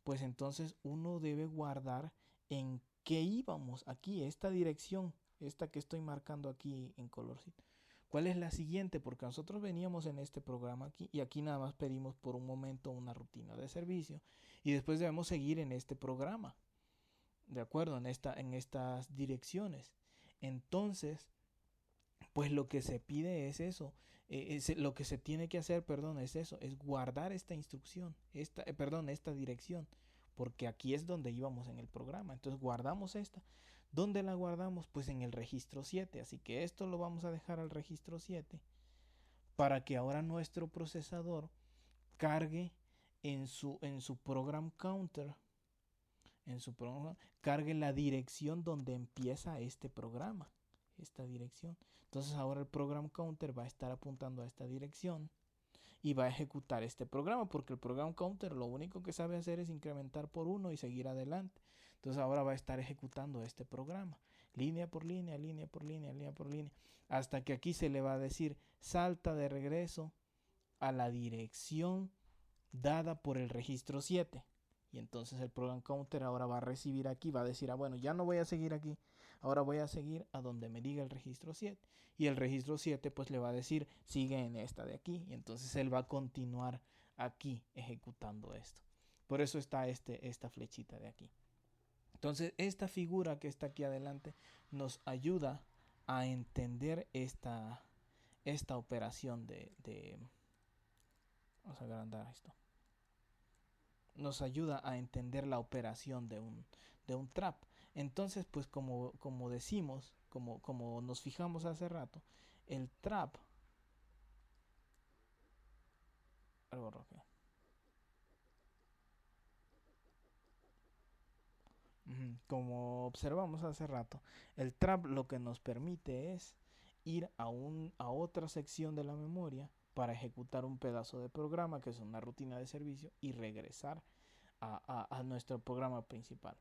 pues entonces uno debe guardar en qué íbamos aquí, esta dirección, esta que estoy marcando aquí en colorcito. ¿Cuál es la siguiente? Porque nosotros veníamos en este programa aquí y aquí nada más pedimos por un momento una rutina de servicio y después debemos seguir en este programa, ¿de acuerdo? En estas direcciones. Entonces, pues lo que se pide es eso, lo que se tiene que hacer, perdón, es eso, es guardar esta instrucción, esta dirección, porque aquí es donde íbamos en el programa. Entonces guardamos esta. ¿Dónde la guardamos? Pues en el registro 7. Así que esto lo vamos a dejar al registro 7 para que ahora nuestro procesador cargue en su program counter, cargue la dirección donde empieza este programa, esta dirección. Entonces ahora el program counter va a estar apuntando a esta dirección y va a ejecutar este programa, porque el program counter lo único que sabe hacer es incrementar por 1 y seguir adelante. Entonces ahora va a estar ejecutando este programa, línea por línea, línea por línea, línea por línea, hasta que aquí se le va a decir salta de regreso a la dirección dada por el registro 7. Y entonces el program counter ahora va a recibir aquí, va a decir, bueno, ya no voy a seguir aquí, ahora voy a seguir a donde me diga el registro 7. Y el registro 7 pues le va a decir, sigue en esta de aquí. Y entonces él va a continuar aquí ejecutando esto. Por eso está esta flechita de aquí. Entonces esta figura que está aquí adelante nos ayuda a entender esta operación vamos a agrandar esto. Nos ayuda a entender la operación de un trap. Entonces, pues como decimos, como nos fijamos hace rato, el trap, algo rojo. Como observamos hace rato, el trap lo que nos permite es ir a otra sección de la memoria para ejecutar un pedazo de programa que es una rutina de servicio y regresar a nuestro programa principal.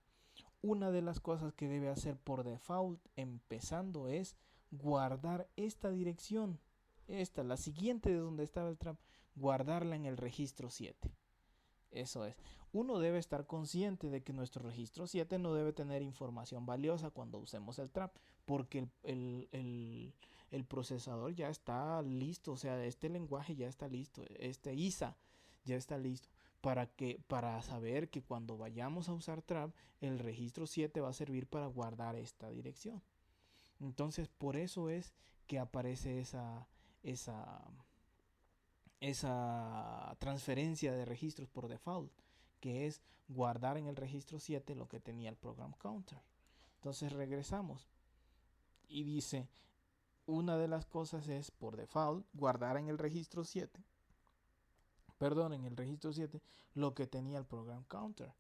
Una de las cosas que debe hacer por default empezando es guardar esta dirección, la siguiente de donde estaba el trap, guardarla en el registro 7. Eso es. Uno debe estar consciente de que nuestro registro 7 no debe tener información valiosa cuando usemos el trap, porque el procesador ya está listo, o sea, este lenguaje ya está listo, este ISA ya está listo para saber que cuando vayamos a usar trap, el registro 7 va a servir para guardar esta dirección. Entonces, por eso es que aparece esa transferencia de registros por default, que es guardar en el registro 7 lo que tenía el program counter. Entonces regresamos y dice, una de las cosas es por default guardar en el registro 7, en el registro 7 lo que tenía el program counter.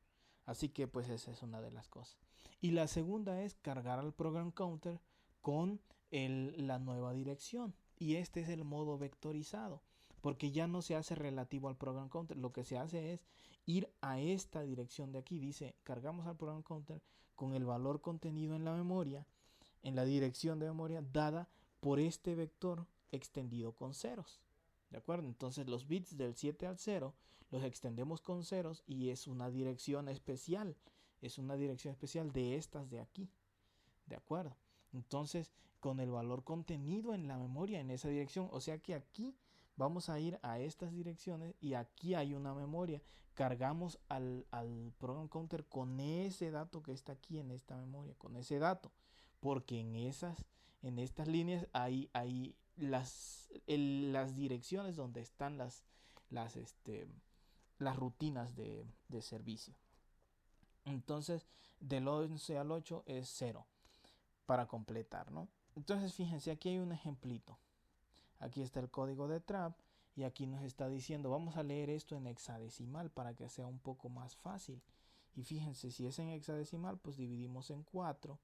Así que pues esa es una de las cosas. Y la segunda es cargar al program counter con la nueva dirección. Y este es el modo vectorizado, porque ya no se hace relativo al program counter. Lo que se hace es ir a esta dirección de aquí. Dice, cargamos al program counter con el valor contenido en la memoria, en la dirección de memoria dada por este vector extendido con ceros. ¿De acuerdo? Entonces los bits del 7 al 0 los extendemos con ceros y es una dirección especial. Es una dirección especial de estas de aquí. ¿De acuerdo? Entonces, con el valor contenido en la memoria en esa dirección, o sea que aquí vamos a ir a estas direcciones y aquí hay una memoria. Cargamos al program counter con ese dato que está aquí en esta memoria, con ese dato, porque en estas líneas hay las direcciones donde están las rutinas de servicio. Entonces, del 11 al 8 es 0 para completar, ¿no? Entonces, fíjense, aquí hay un ejemplito. Aquí está el código de trap y aquí nos está diciendo, vamos a leer esto en hexadecimal para que sea un poco más fácil. Y fíjense, si es en hexadecimal, pues dividimos en 4.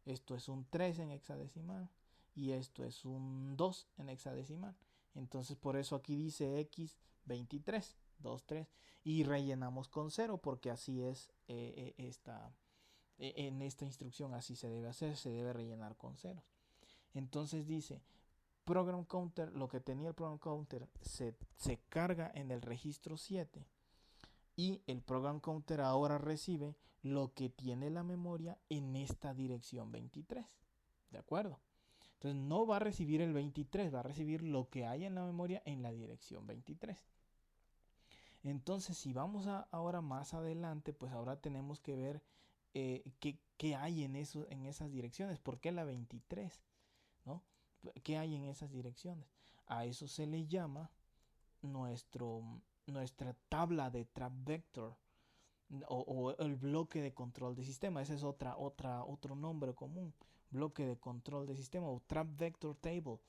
Esto es un 3 en hexadecimal y esto es un 2 en hexadecimal. Entonces, por eso aquí dice x23, 2, 3 y rellenamos con 0 porque así es en esta instrucción, así se debe hacer, se debe rellenar con ceros. Entonces dice, program counter, lo que tenía el program counter se carga en el registro 7 y el program counter ahora recibe lo que tiene la memoria en esta dirección 23. ¿De acuerdo? Entonces no va a recibir el 23, va a recibir lo que hay en la memoria en la dirección 23. Entonces si vamos ahora más adelante, pues ahora tenemos que ver qué hay en esas direcciones. ¿Por qué la 23? ¿No? ¿Qué hay en esas direcciones? A eso se le llama nuestra tabla de trap vector o el bloque de control de sistema. Ese es otro nombre común, bloque de control de sistema o trap vector table.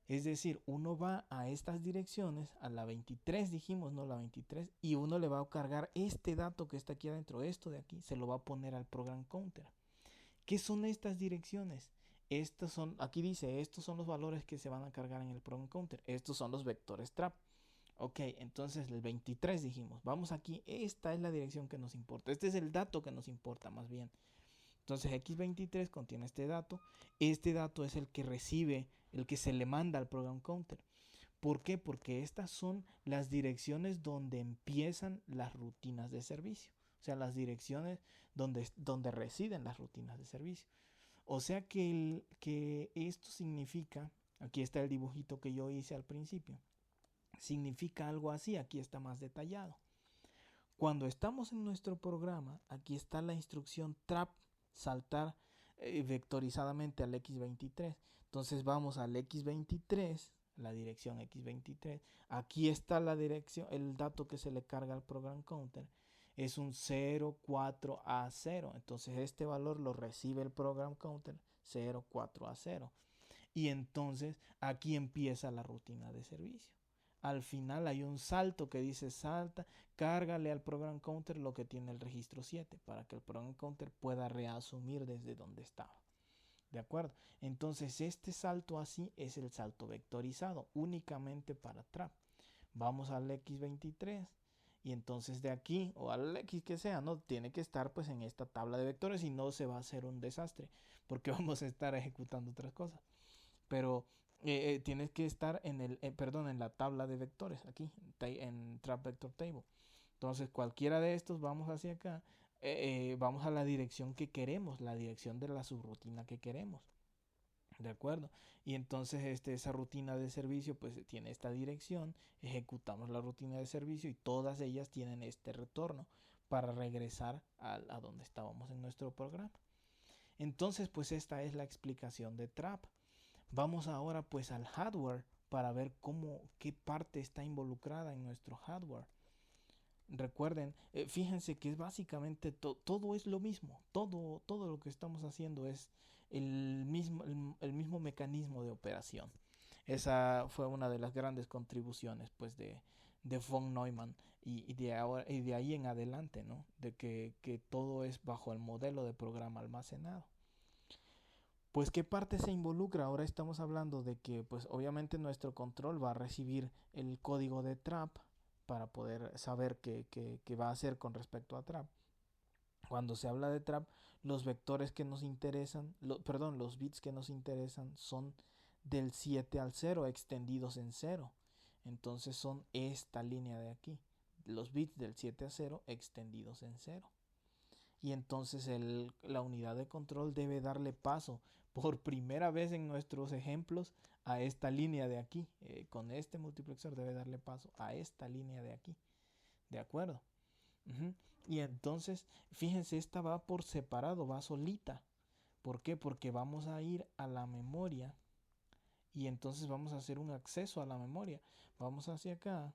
Es decir, uno va a estas direcciones, a la 23 dijimos, no la 23, y uno le va a cargar este dato que está aquí adentro, esto de aquí, se lo va a poner al program counter. ¿Qué son estas direcciones? Aquí dice, estos son los valores que se van a cargar en el program counter. Estos son los vectores trap. Ok, entonces el 23 dijimos, vamos aquí, esta es la dirección que nos importa, este es el dato que nos importa más bien. Entonces x23 contiene este dato es el que recibe, el que se le manda al program counter. ¿Por qué? Porque estas son las direcciones donde empiezan las rutinas de servicio, o sea, las direcciones donde residen las rutinas de servicio. O sea que esto significa, aquí está el dibujito que yo hice al principio, significa algo así, aquí está más detallado. Cuando estamos en nuestro programa, aquí está la instrucción trap, saltar vectorizadamente al x23. Entonces vamos al x23, la dirección x23. Aquí está la dirección, el dato que se le carga al program counter. Es un 04A0. Entonces este valor lo recibe el program counter 04A0. Y entonces aquí empieza la rutina de servicio. Al final hay un salto que dice salta, cárgale al program counter lo que tiene el registro 7 para que el program counter pueda reasumir desde donde estaba. ¿De acuerdo? Entonces este salto así es el salto vectorizado únicamente para trap. Vamos al x23 y entonces de aquí o al x que sea, no tiene que estar pues en esta tabla de vectores y no se va a hacer un desastre porque vamos a estar ejecutando otras cosas. Pero tienes que estar en la tabla de vectores, aquí, en Trap Vector Table. Entonces, cualquiera de estos, vamos hacia acá, vamos a la dirección que queremos, la dirección de la subrutina que queremos. ¿De acuerdo? Y entonces esa rutina de servicio pues tiene esta dirección, ejecutamos la rutina de servicio y todas ellas tienen este retorno para regresar a donde estábamos en nuestro programa. Entonces pues esta es la explicación de Trap. Vamos ahora pues al hardware para ver qué parte está involucrada en nuestro hardware. Recuerden, fíjense que es básicamente todo es lo mismo, todo lo que estamos haciendo es el mismo mecanismo de operación. Esa fue una de las grandes contribuciones pues de von Neumann y de ahí en adelante, ¿no? De que todo es bajo el modelo de programa almacenado. Pues qué parte se involucra. Ahora estamos hablando de que pues obviamente nuestro control va a recibir el código de trap para poder saber qué va a hacer con respecto a trap. Cuando se habla de trap, los vectores que nos interesan, los bits que nos interesan son del 7 al 0 extendidos en 0. Entonces son esta línea de aquí, los bits del 7 a 0 extendidos en 0. Y entonces la unidad de control debe darle paso por primera vez en nuestros ejemplos a esta línea de aquí. Con este multiplexor debe darle paso a esta línea de aquí. ¿De acuerdo? Y entonces, fíjense, esta va por separado, va solita. ¿Por qué? Porque vamos a ir a la memoria y entonces vamos a hacer un acceso a la memoria. Vamos hacia acá,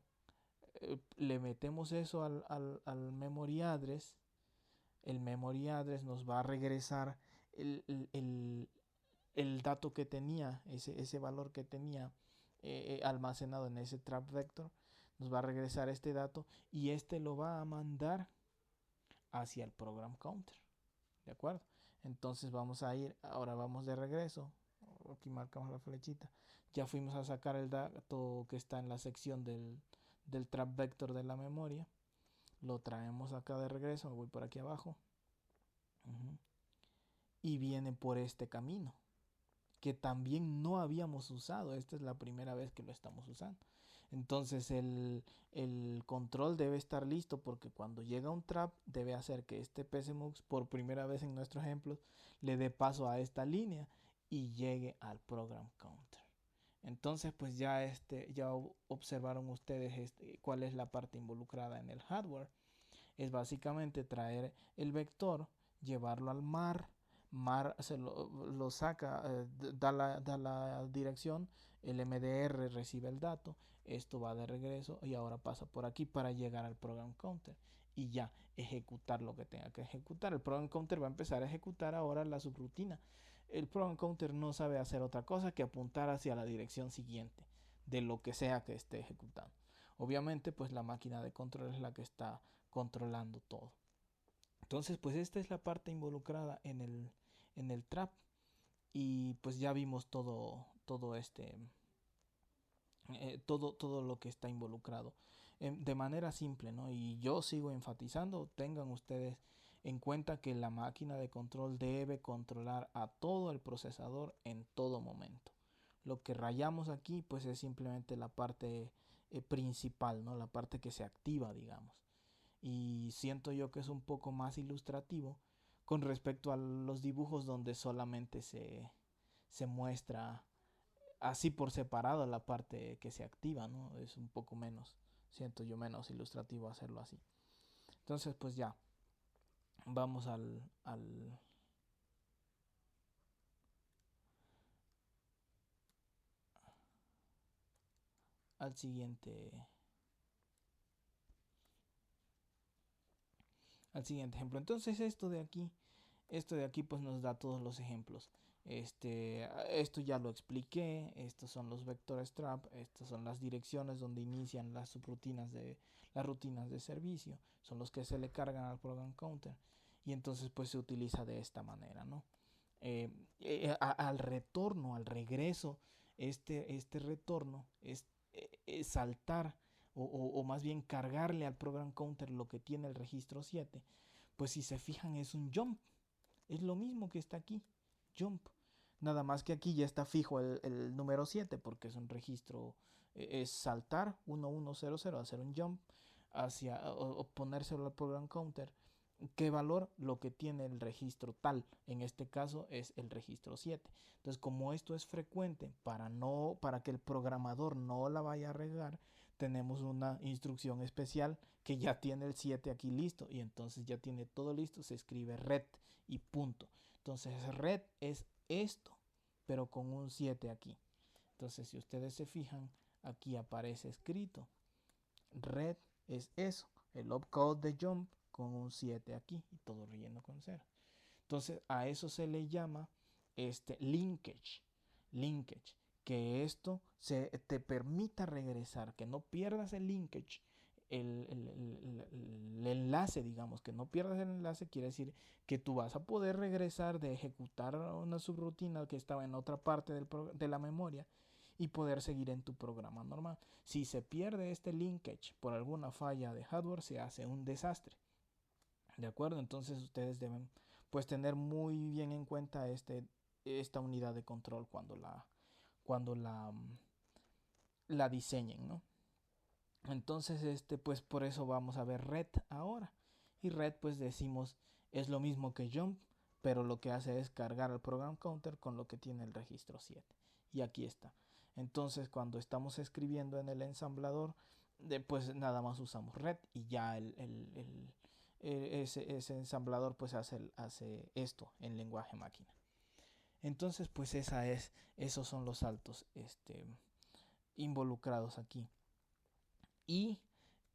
le metemos eso al memory address. El memory address nos va a regresar el, el, el, el dato que tenía, ese valor que tenía almacenado en ese trap vector. Nos va a regresar este dato y este lo va a mandar hacia el program counter. ¿De acuerdo? Entonces vamos a ir, ahora vamos de regreso. Aquí marcamos la flechita. Ya fuimos a sacar el dato que está en la sección del trap vector de la memoria. Lo traemos acá de regreso. Me voy por aquí abajo. Y viene por este camino que también no habíamos usado. Esta es la primera vez que lo estamos usando. Entonces el control debe estar listo porque cuando llega un trap debe hacer que este PCMux por primera vez en nuestro ejemplo le dé paso a esta línea y llegue al program counter. Entonces pues ya observaron ustedes cuál es la parte involucrada en el hardware. Es básicamente traer el vector, llevarlo al mar se lo saca, da la dirección, el MDR recibe el dato, esto va de regreso y ahora pasa por aquí para llegar al program counter y ya ejecutar lo que tenga que ejecutar. El program counter va a empezar a ejecutar ahora la subrutina. El program counter no sabe hacer otra cosa que apuntar hacia la dirección siguiente de lo que sea que esté ejecutando. Obviamente pues la máquina de control es la que está controlando todo. Entonces pues esta es la parte involucrada en el trap y pues ya vimos todo todo lo que está involucrado de manera simple, ¿no? Y yo sigo enfatizando, tengan ustedes en cuenta que la máquina de control debe controlar a todo el procesador en todo momento. Lo que rayamos aquí pues es simplemente la parte principal, ¿no? La parte que se activa, digamos. Y siento yo que es un poco más ilustrativo con respecto a los dibujos donde solamente se muestra así por separado la parte que se activa, ¿no? Es un poco menos, siento yo, menos ilustrativo hacerlo así. Entonces, pues ya, vamos al siguiente, ejemplo. Entonces, esto de aquí pues nos da todos los ejemplos. Esto ya lo expliqué, estos son los vector strap, estas son las direcciones donde inician las rutinas de servicio, son los que se le cargan al program counter y entonces pues se utiliza de esta manera, ¿no? Al retorno, al regreso, este retorno es saltar o más bien cargarle al program counter lo que tiene el registro 7, pues si se fijan es un jump, es lo mismo que está aquí, jump. Nada más que aquí ya está fijo el número 7 porque es un registro, es saltar 1100, hacer un jump o ponérselo al program counter. ¿Qué valor? Lo que tiene el registro tal. En este caso es el registro 7. Entonces, como esto es frecuente, para que el programador no la vaya a regar, tenemos una instrucción especial que ya tiene el 7 aquí listo y entonces ya tiene todo listo, se escribe red y punto. Entonces red es esto, pero con un 7 aquí. Entonces si ustedes se fijan, aquí aparece escrito red es eso, el opcode de jump con un 7 aquí y todo relleno con 0. Entonces a eso se le llama linkage, que esto te permita regresar, que no pierdas el linkage, el enlace, digamos, que no pierdas el enlace, quiere decir que tú vas a poder regresar de ejecutar una subrutina que estaba en otra parte de la memoria y poder seguir en tu programa normal. Si se pierde este linkage por alguna falla de hardware, se hace un desastre. ¿De acuerdo? Entonces ustedes deben pues tener muy bien en cuenta esta unidad de control cuando la diseñen, ¿no? Entonces, pues por eso vamos a ver red ahora. Y red, pues decimos, es lo mismo que jump, pero lo que hace es cargar al program counter con lo que tiene el registro 7. Y aquí está. Entonces, cuando estamos escribiendo en el ensamblador, pues nada más usamos red y ya ese ensamblador pues hace esto en lenguaje máquina. Entonces, pues esos son los saltos involucrados aquí. Y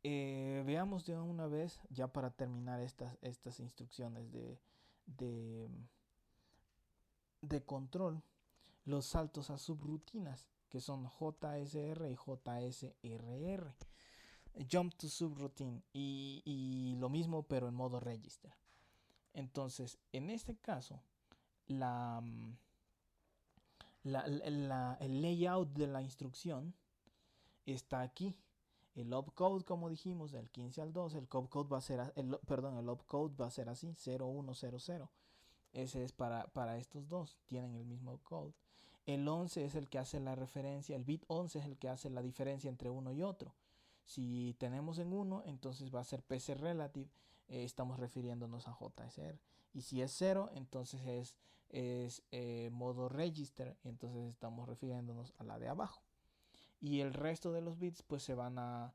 veamos de una vez, ya para terminar estas instrucciones de, de control, los saltos a subrutinas, que son JSR y JSRR. Jump to subroutine y lo mismo pero en modo register. Entonces, en este caso, la, el layout de la instrucción está aquí. El opcode, como dijimos, del 15 al 2, el opcode va a ser, el opcode va a ser así, 0100. Ese es para estos dos, tienen el mismo opcode. El 11 es el que hace la referencia, el bit 11 es el que hace la diferencia entre uno y otro. Si tenemos en 1, entonces va a ser PC relative, estamos refiriéndonos a JSR. Y si es 0, entonces es modo register, entonces estamos refiriéndonos a la de abajo. Y el resto de los bits pues se van a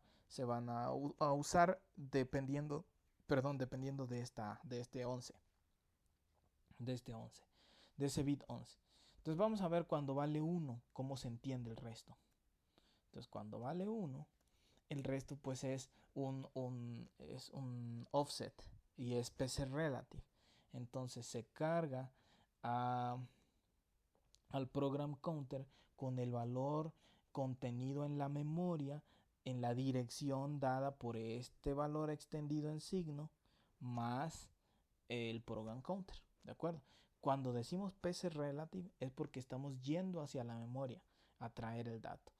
usar dependiendo de este 11, de ese bit 11. Entonces vamos a ver cuando vale 1 cómo se entiende el resto. Entonces cuando vale 1, el resto pues es un offset y es PC relative. Entonces se carga al program counter con el valor contenido en la memoria en la dirección dada por este valor extendido en signo más el program counter, ¿de acuerdo? Cuando decimos PC relative es porque estamos yendo hacia la memoria a traer el dato.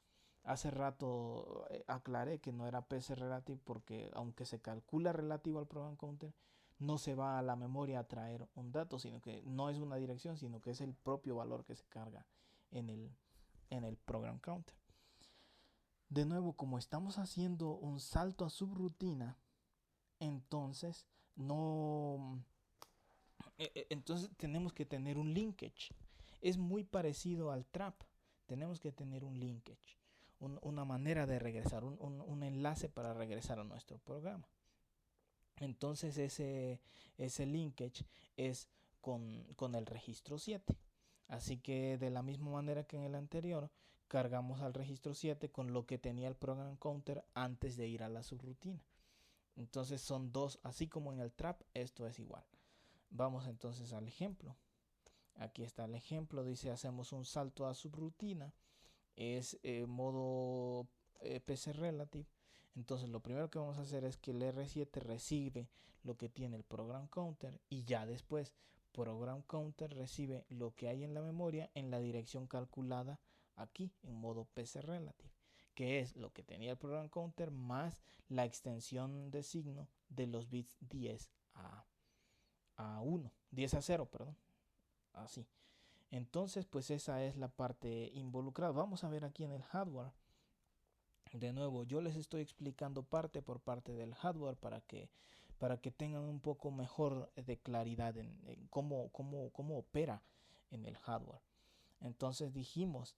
Hace rato aclaré que no era PC relative porque aunque se calcula relativo al program counter, no se va a la memoria a traer un dato, sino que no es una dirección, sino que es el propio valor que se carga en el program counter. De nuevo, como estamos haciendo un salto a subrutina, entonces no entonces tenemos que tener un linkage. Es muy parecido al trap. Tenemos que tener un linkage, una manera de regresar, un enlace para regresar a nuestro programa. Entonces ese linkage es con el registro 7. Así que de la misma manera que en el anterior, cargamos al registro 7 con lo que tenía el program counter antes de ir a la subrutina. Entonces son dos, así como en el trap, esto es igual. Vamos entonces al ejemplo. Aquí está el ejemplo, dice hacemos un salto a subrutina, es modo PC relative. Entonces lo primero que vamos a hacer es que el R7 recibe lo que tiene el program counter y ya después program counter recibe lo que hay en la memoria en la dirección calculada aquí en modo PC relative, que es lo que tenía el program counter más la extensión de signo de los bits 10 a 1, 10 a 0, perdón, así. Entonces, pues esa es la parte involucrada. Vamos a ver aquí en el hardware. De nuevo, yo les estoy explicando parte por parte del hardware para que tengan un poco mejor de claridad en cómo opera en el hardware. Entonces dijimos,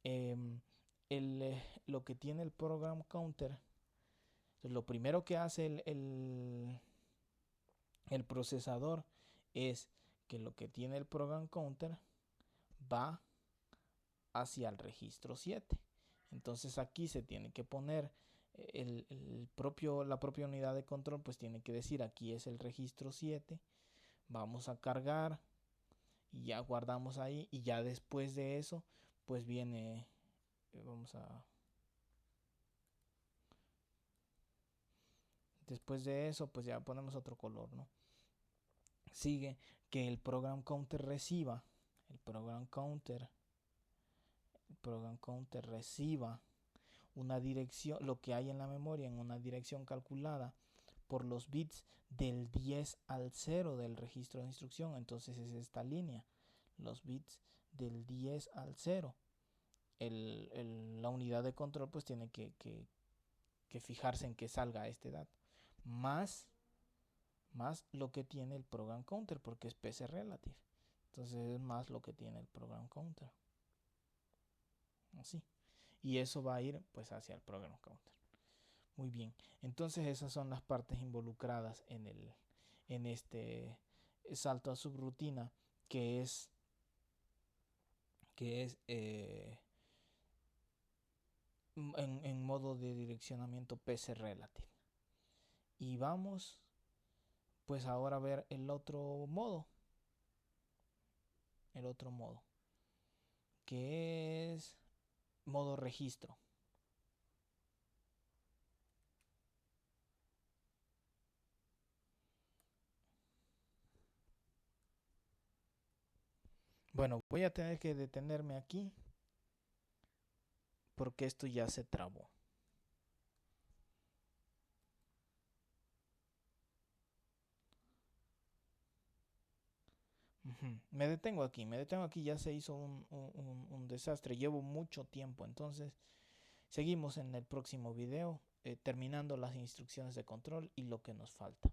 eh, lo que tiene el program counter, lo primero que hace el procesador es que lo que tiene el program counter va hacia el registro 7. Entonces aquí se tiene que poner la propia unidad de control, pues tiene que decir aquí es el registro 7, vamos a cargar y ya guardamos ahí y ya después de eso pues viene, vamos a, después de eso pues ya ponemos otro color, ¿no? Sigue que el program counter reciba, el program counter reciba una dirección, lo que hay en la memoria en una dirección calculada por los bits del 10 al 0 del registro de instrucción. Entonces es esta línea, los bits del 10 al 0. La unidad de control pues tiene que fijarse en que salga este dato. Más lo que tiene el program counter porque es PC relative. Entonces es más lo que tiene el program counter. Así. Y eso va a ir pues hacia el program counter. Muy bien, entonces esas son las partes involucradas en este salto a subrutina que es en modo de direccionamiento PC relative. Y vamos pues ahora a ver el otro modo, que es modo registro. Bueno, voy a tener que detenerme aquí porque esto ya se trabó. Me detengo aquí, ya se hizo un desastre, llevo mucho tiempo, entonces seguimos en el próximo video terminando las instrucciones de control y lo que nos falta.